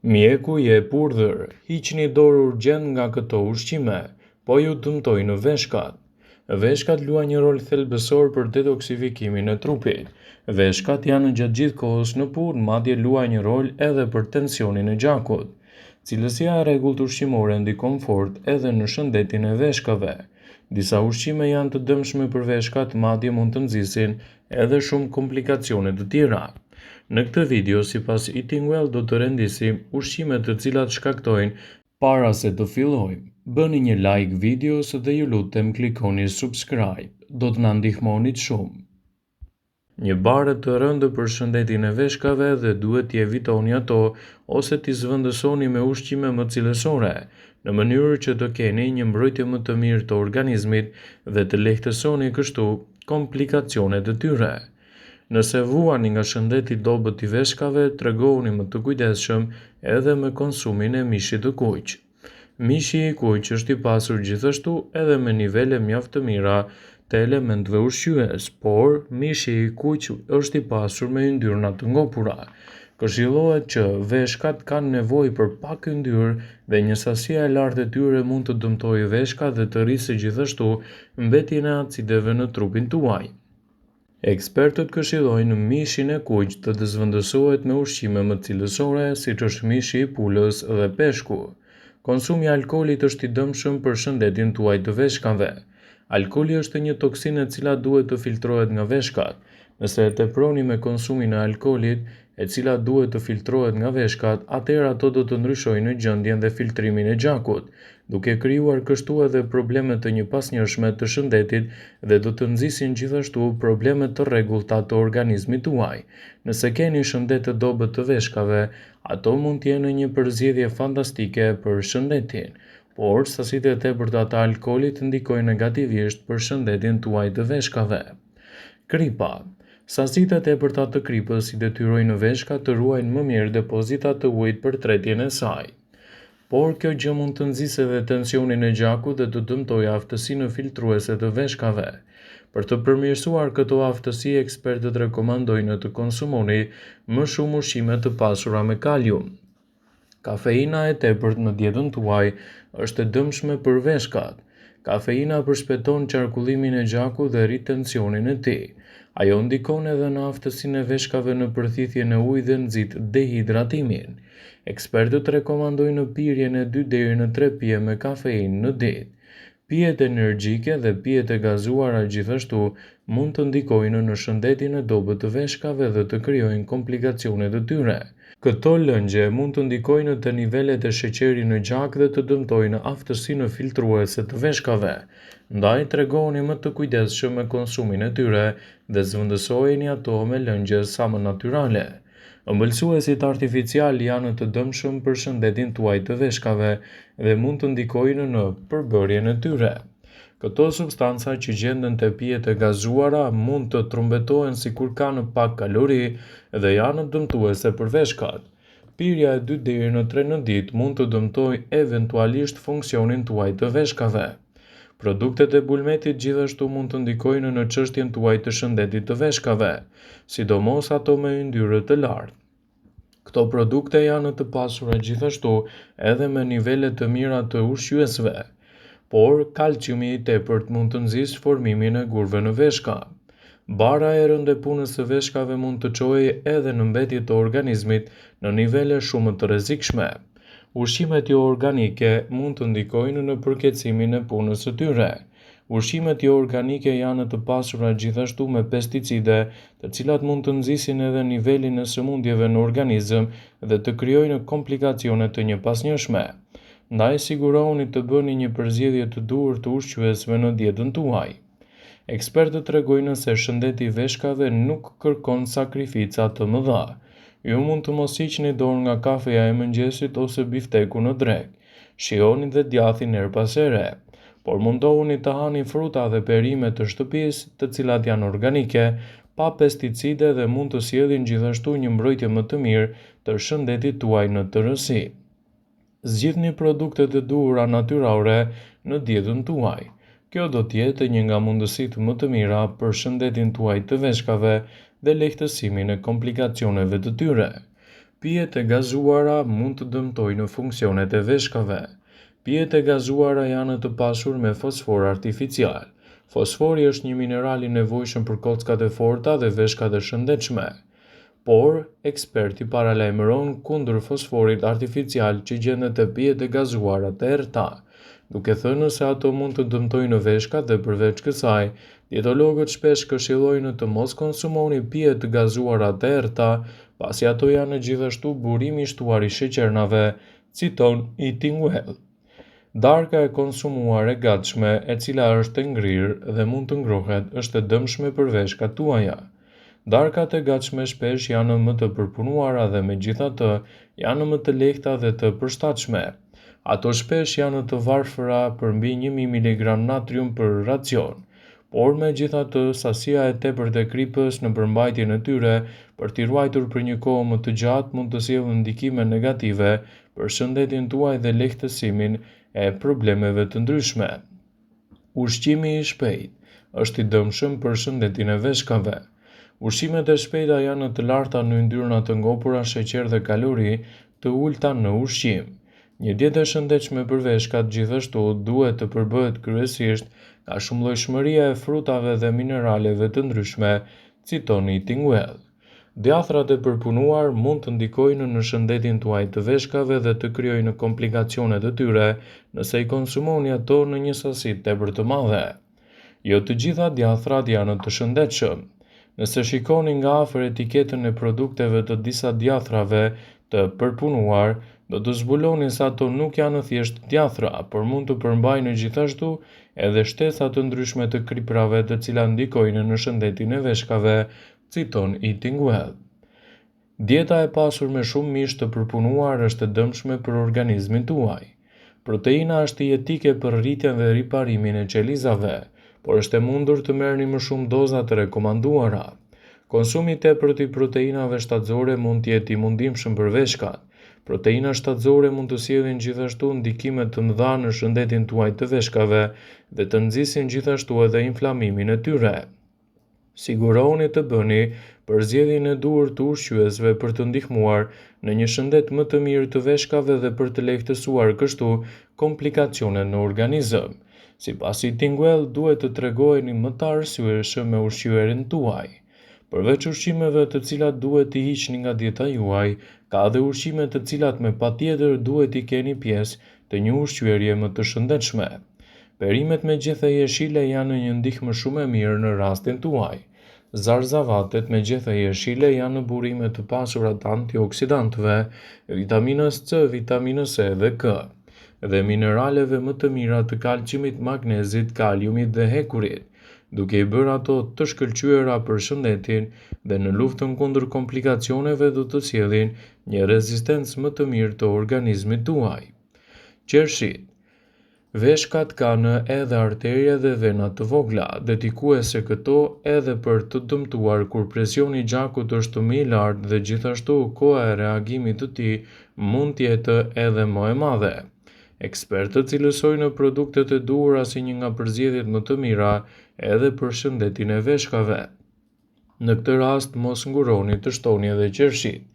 Mjeku je purdhër, hiqni dorë urgjent nga këto ushqime, po ju dëmtojnë veshkat. Veshkat luajnë një rol thelbësor për detoksifikimin e trupit. Veshkat janë gjatë gjithë kohës në punë, madje luajnë një rol edhe për tensionin e gjakut. Cilësia e rregullt ushqimore ndikon fort edhe në shëndetin e veshkave. Disa ushqime janë të dëmshme për veshkat, madje mund të nxisin edhe shumë komplikacione të tjera. Në këtë video, sipas Eating Well, do të rendisim ushqimet të cilat shkaktojnë. Para se të fillojmë, bëni një like videos dhe ju lutem klikoni subscribe, do të na ndihmonit shumë. Një bare të rëndë për shëndetin e veshkave dhe duhet t'i evitoni ato ose t'i zvendësoni me ushqime më cilësore, në mënyrë që të keni një mbrojtje më të mirë të organizmit dhe të lehtësoni kështu komplikacionet e tyre. Nëse vuani nga shëndeti i dobët i veshkave, tregohuni më të kujdesshëm edhe me konsumin e mishit të kuq. Mishi i kuq është i pasur gjithashtu edhe me nivele mjaft të mira të elementëve ushqyes, por mishi i kuq është i pasur me yndyrna të ngopura. Këshillohet që veshkat kanë nevojë për pak yndyrë dhe një sasi e lartë e tyre mund të dëmtojë veshkat dhe të rrisë gjithashtu mbetjen e acideve në trupin tuaj. Ekspertët këshillojnë mishin e kuq të zvendësohet me ushqime më cilësore, siç është mishi i pulës dhe peshku. Konsumi i alkoolit është i dëmshëm për shëndetin tuaj të veshkave. Alkooli është një toksinë e cila duhet të filtrohet nga veshkat. Nëse e teproni me konsumin e alkoolit, e cila duhet të filtrohet nga veshkat, atëherë ato do të ndryshojnë gjendjen dhe filtrimin e gjakut, duke krijuar kështu edhe probleme të njëpasnjërshme të shëndetit dhe do të nxisin gjithashtu probleme të rregullta të organizmit tuaj. Nëse keni shëndet të dobët të veshkave, ato mund të jenë një përzgjedhje fantastike për shëndetin, por sasitë e tepërta të alkoolit ndikojnë negativisht për shëndetin tuaj të veshkave. Kripa. Sasitë e tepërta të kripës i detyrojnë veshkat të ruajnë më mirë depozitat të ujit për tretjen e saj. Por kjo gjë mund të nxjisë edhe tensionin e gjakut dhe të dëmtojë aftësinë filtruese të veshkave. Për të përmirësuar këto aftësi, ekspertët rekomandojnë të konsumoni më shumë ushqime të pasura me kalium. Kafeina e tepërt në dietën tuaj është e dëmshme për veshkat. Kafeina përshpejton qarkullimin e gjakut dhe rrit tensionin e tij. Ajo ndikon edhe në aftësinë e veshkave në përthithjen e ujit dhe nxit dehidratimin. Ekspertët rekomandojnë pirjen e 2 deri në 3 pije me kafeinë në ditë. Pijet energjike dhe pijet e gazuara gjithashtu mund të ndikojnë në shëndetin e dobët të veshkave dhe të krijojnë komplikacione të tyre. Këto lëngje mund të ndikojnë te nivelet e sheqerit në gjak dhe të dëmtojnë aftësinë filtruese të veshkave. Ndaj tregohuni më të kujdesshëm me konsumin e tyre dhe zvendësojeni ato me lëngje sa më natyrale. Ëmbëlsuesit artificial janë të dëmshëm për shëndetin tuaj të veshkave dhe mund të ndikojnë në përbërjen e tyre. Këto substanca që gjenden te pijet e gazuara mund të trumbetohen sikur kanë pak kalori dhe janë dëmtuese për veshkat. Pirja e 2 deri në 3 në ditë mund të dëmtojë eventualisht funksionin tuaj të veshkave. Produktet e bulmetit gjithashtu mund të ndikojnë në çështjen tuaj të shëndetit të veshkave, sidomos ato me yndyrë të lartë. Këto produkte janë të pasura gjithashtu edhe me nivele të mira të ushqyesve, por kalciumi i tepërt mund të nxjisë formimin e gurve në veshka. Bara e rëndë e punës së veshkave mund të çojë edhe në mbetje të organizmit në nivele shumë të rrezikshme. Ushqimet jo organike mund të ndikojnë në përkeçimin e punës së tyre. Ushqimet jo organike janë të pasura gjithashtu me pesticide, të cilat mund të nxisin edhe nivelin e sëmundjeve në organizëm dhe të krijojnë komplikacione të njëpasnjërshme. Ndaj sigurohuni të bëni një përzgjedhje të duhur të ushqyesve në dietën tuaj. Ekspertët tregojnë se shëndeti i veshkave nuk kërkon sakrifica të mëdha. Ju mund të mos hiqni dorë nga kafeja e mëngjesit ose bifteku në drekë. Shijoni dhe djathin her pas here, por mundohuni të hani fruta dhe perime të shtëpisë, të cilat janë organike, pa pesticide dhe mund të sjellin gjithashtu një mbrojtje më të mirë të shëndetit tuaj në tërësi. Zgjidhni produktet e duhura natyrore në dietën tuaj. Kjo do të jetë një nga mundësitë më të mira për shëndetin tuaj të veshkave dhe lehtësimin e komplikacioneve të tyre. Pijet e gazuara mund të dëmtojnë funksionet e veshkave. Pijet e gazuara janë të pasur me fosfor artificial. Fosfori është një mineral i nevojshëm për kockat e forta dhe veshkat e shëndetshme. Por, eksperti paralajmëron kundër fosforit artificial që gjendet te pijet e gazuara të errëta, duke thënë se ato mund të dëmtojnë veshkat dhe përveç kësaj, dietologët shpesh këshillojnë të mos konsumoni pije të gazuara të errëta, pasi ato janë gjithashtu burim i shtuar i sheqernave, citon Eating Well. Darka e konsumuar e gatshme, e cila është e ngrirë dhe mund të ngrohet, është e dëmshme për veshkat tuaja. Darkat e gatshme shpesh janë më të përpunuara dhe megjithatë janë më të lehta dhe të përshtatshme. Ato shpesh janë të varfëra për mbi 1000 mg natrium për racion, por megjithatë sasia e tepërt e kripës në përmbajtjen e tyre për t'i ruajtur për një kohë më të gjatë mund të sjellë ndikime negative për shëndetin tuaj dhe lehtësimin e problemeve të ndryshme. Ushqimi i shpejtë është i dëmshëm për shëndetin e veshkave. Ushqimet e shpejta janë të larta në yndyrna të ngopura sheqer dhe kalori të ulta në ushqim. Një dietë e shëndetshme për veshkat gjithashtu duhet të përbëhet kryesisht nga shumëllojshmëria e frutave dhe mineraleve të ndryshme, citon Eating Well. Djathrat e përpunuar mund të ndikojnë në shëndetin tuaj të veshkave dhe të krijojnë komplikacione të tyre nëse i konsumoni ato në një sasi tepër të madhe. Jo të gjitha djathrat janë të shëndetshëm. Nëse shikoni nga afër etiketën e produkteve të disa djathrave të përpunuar, do të zbuloni se ato nuk janë thjesht djathra, por mund të përmbajnë gjithashtu edhe shtesa të ndryshme të kriprave të cilat ndikojnë në shëndetin e veshkave, citon Eating Well. Dieta e pasur me shumë mish të përpunuar është e dëmshme për organizmin tuaj. Proteina është jetike për rritjen dhe riparimin e qelizave, por është e mundur të merrni më shumë doza të rekomanduara. Konsumi i tepërt i proteinave shtatzore mund të jetë i mundimshëm për veshkat. Proteina shtatzore mund të sjellin gjithashtu ndikime të mëdha në shëndetin tuaj të veshkave dhe të nxisin gjithashtu edhe inflamimin e tyre. Sigurohuni të bëni përzgjedhjen e duhur të ushqyesve për të ndihmuar në një shëndet më të mirë të veshkave dhe për të lehtësuar kështu komplikacionet në organizëm. Sipas Eating Well, duhet të tregoheni më të arsyeshëm me ushqyerjen tuaj. Përveç ushqimeve të cilat duhet t'i hiqni nga dieta juaj, ka edhe ushqime të cilat me patjetër duhet t'i keni pjesë të një ushqyerje më të shëndetshme. Perimet me gjethe jeshile janë një ndihmë shumë e mirë në rastin tuaj. Zarzavatet me gjethe jeshile janë burime të pasura të antioksidantëve, vitaminës C, vitaminës E dhe K, dhe mineraleve më të mira të kalciumit, magnezit, kaliumit dhe hekurit, duke i bërë ato të shkëlqyera për shëndetin dhe në luftën kundër komplikacioneve do të sjellin një rezistencë më të mirë të organizmit tuaj. Qershit. Veshkat kanë edhe arteria dhe vena të vogla, dedikuese këto edhe për të dëmtuar kur presioni i gjakut është më i lartë dhe gjithashtu koha e reagimit të tij mund të jetë edhe më e madhe. Ekspertët cilësojnë produktet e duhura si një nga përzgjedhjet më të mira edhe për shëndetin e veshkave. Në këtë rast mos nguroni të shtoni edhe qershit.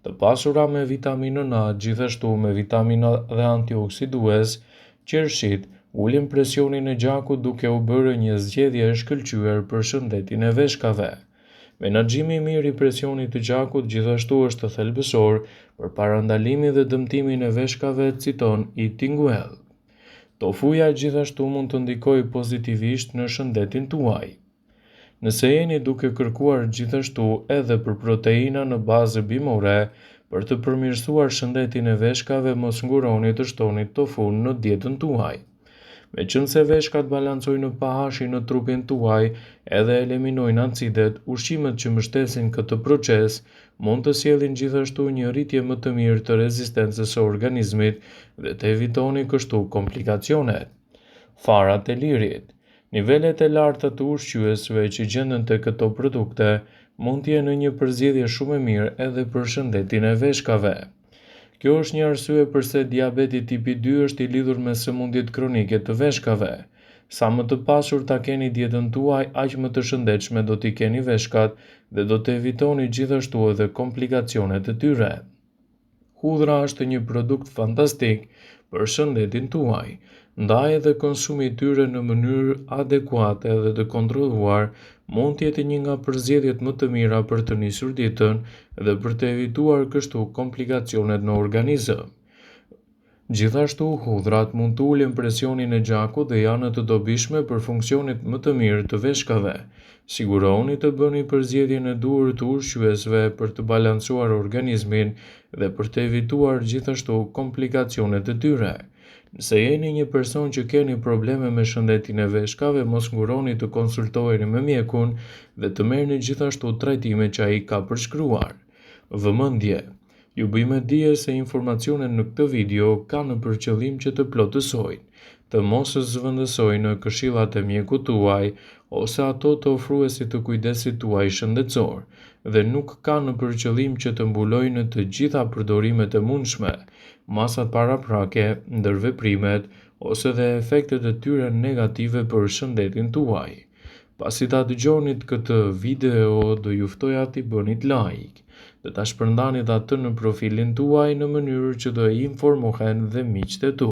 Të pasura me vitaminën A, gjithashtu me vitamina dhe antioksidues, qershit ulin presionin e gjakut duke u bërë një zgjedhje e shkëlqyer për shëndetin e veshkave. Menaxhimi i mirë i presionit të gjakut gjithashtu është thelbësor për parandalimin dhe dëmtimin e veshkave, citon Eating Well. Tofuja gjithashtu mund të ndikojë pozitivisht në shëndetin tuaj. Nëse jeni duke kërkuar gjithashtu edhe për proteina në bazë bimore, për të përmirësuar shëndetin e veshkave, mos nguroni të shtoni tofun në dietën tuaj. Meqense veshkat balancojnë pH-in në trupin tuaj edhe eliminojnë acidet, ushqimet që mbështesin këtë proces mund të sjellin gjithashtu një rritje më të mirë të rezistencës së organizmit dhe të evitoni kështu komplikacionet. Farat e lirit. Nivelet e larta të ushqyesve që gjenden te këto produkte mund të jenë një përzgjedhje shumë e mirë edhe për shëndetin e veshkave. Kjo është një arsye pse diabeti tipi 2 është i lidhur me sëmundjet kronike të veshkave. Sa më të pasur ta keni dietën tuaj, aq më të shëndetshme do t'i keni veshkat dhe do të evitoni gjithashtu edhe komplikacionet e tyre. Hudhra është një produkt fantastik për shëndetin tuaj, ndaj edhe konsumi i tyre në mënyrë adekuate dhe të kontrolluar mund të jetë një nga përzgjedhjet më të mira për të nisur ditën dhe për të evituar kështu komplikacionet në organizëm. Gjithashtu, hudhrat mund të ulin presionin e gjakut dhe janë të dobishme për funksionit më të mirë të veshkave. Siguroni të bëni përzgjedhjen e duhur të ushqyesve për të balancuar organizmin dhe për të evituar gjithashtu komplikacionet e tyre. Nëse jeni një person që keni probleme me shëndetin e veshkave, mos nguroni të konsultoheni me mjekun dhe të merrni gjithashtu trajtime që ai ka përshkruar. Vëmendje. Ju bëjmë dije se informacionet në këtë video kanë për qëllim që të plotësojnë, të mos zëvendësojnë këshillat e mjekut tuaj ose ato të ofruesit të kujdesit tuaj shëndetësor, dhe nuk kanë për qëllim që të mbulojnë të gjitha përdorimet e mundshme, masat paraprake, ndërveprimet ose dhe efektet e tyre negative për shëndetin tuaj. Pasi ta dëgjonit këtë video, do ju ftoja t'i bënit like dhe ta shpërndanit atë në profilin tuaj në mënyrë që do informohen dhe miqtë e tuaj.